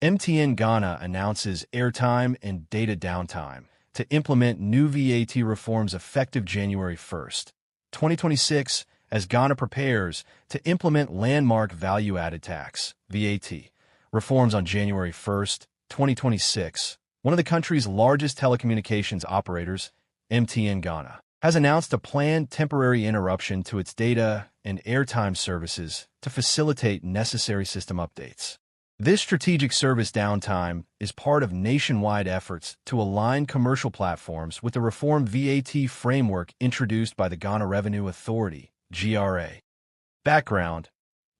MTN Ghana announces airtime and data downtime to implement new VAT reforms effective January 1st, 2026, as Ghana prepares to implement landmark value-added tax (VAT) reforms on January 1st, 2026. One of the country's largest telecommunications operators, MTN Ghana, has announced a planned temporary interruption to its data and airtime services to facilitate necessary system updates. This strategic service downtime is part of nationwide efforts to align commercial platforms with the reform VAT framework introduced by the Ghana Revenue Authority, GRA. Background: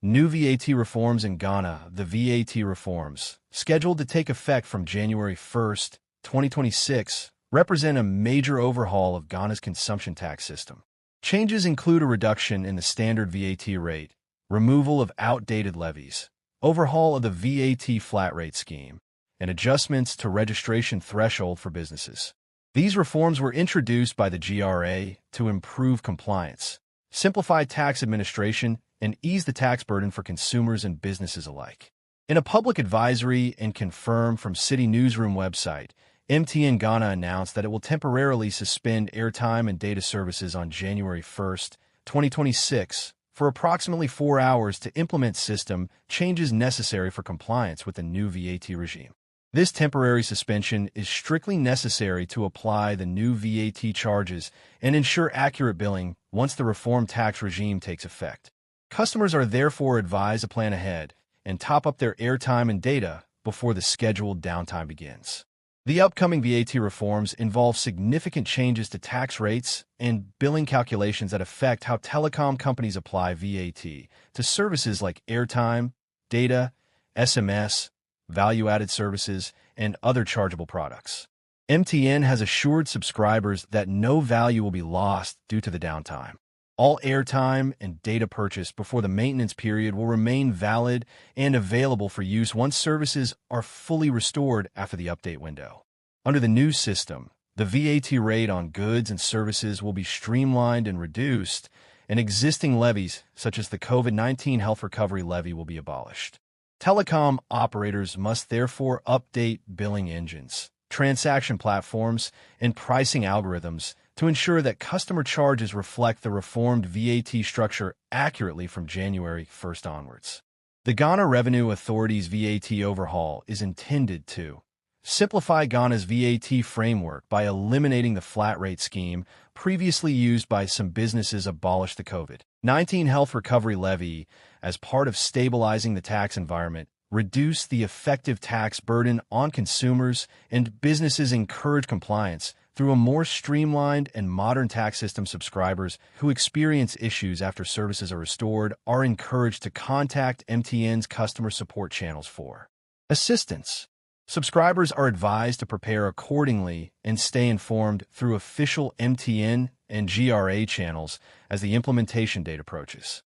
new VAT reforms in Ghana. The VAT reforms, scheduled to take effect from January 1st, 2026, represent a major overhaul of Ghana's consumption tax system. Changes include a reduction in the standard VAT rate, removal of outdated levies, overhaul of the VAT flat rate scheme, and adjustments to registration threshold for businesses. These reforms were introduced by the GRA to improve compliance, simplify tax administration, and ease the tax burden for consumers and businesses alike. In a public advisory and confirmed from City Newsroom website, MTN Ghana announced that it will temporarily suspend airtime and data services on January 1st, 2026, for approximately 4 hours to implement system changes necessary for compliance with the new VAT regime. This temporary suspension is strictly necessary to apply the new VAT charges and ensure accurate billing once the reform tax regime takes effect. Customers are therefore advised to plan ahead and top up their airtime and data before the scheduled downtime begins. The upcoming VAT reforms involve significant changes to tax rates and billing calculations that affect how telecom companies apply VAT to services like airtime, data, SMS, value-added services, and other chargeable products. MTN has assured subscribers that no value will be lost due to the downtime. All airtime and data purchased before the maintenance period will remain valid and available for use once services are fully restored after the update window. Under the new system, the VAT rate on goods and services will be streamlined and reduced, and existing levies, such as the COVID-19 Health Recovery Levy, will be abolished. Telecom operators must therefore update billing engines, transaction platforms, and pricing algorithms to ensure that customer charges reflect the reformed VAT structure accurately from January 1st onwards. The Ghana Revenue Authority's VAT overhaul is intended to simplify Ghana's VAT framework by eliminating the flat rate scheme previously used by some businesses, abolish the COVID-19 Health Recovery Levy as part of stabilizing the tax environment, reduce the effective tax burden on consumers, and businesses encourage compliance through a more streamlined and modern tax system. Subscribers who experience issues after services are restored are encouraged to contact MTN's customer support channels for assistance. Subscribers are advised to prepare accordingly and stay informed through official MTN and GRA channels as the implementation date approaches.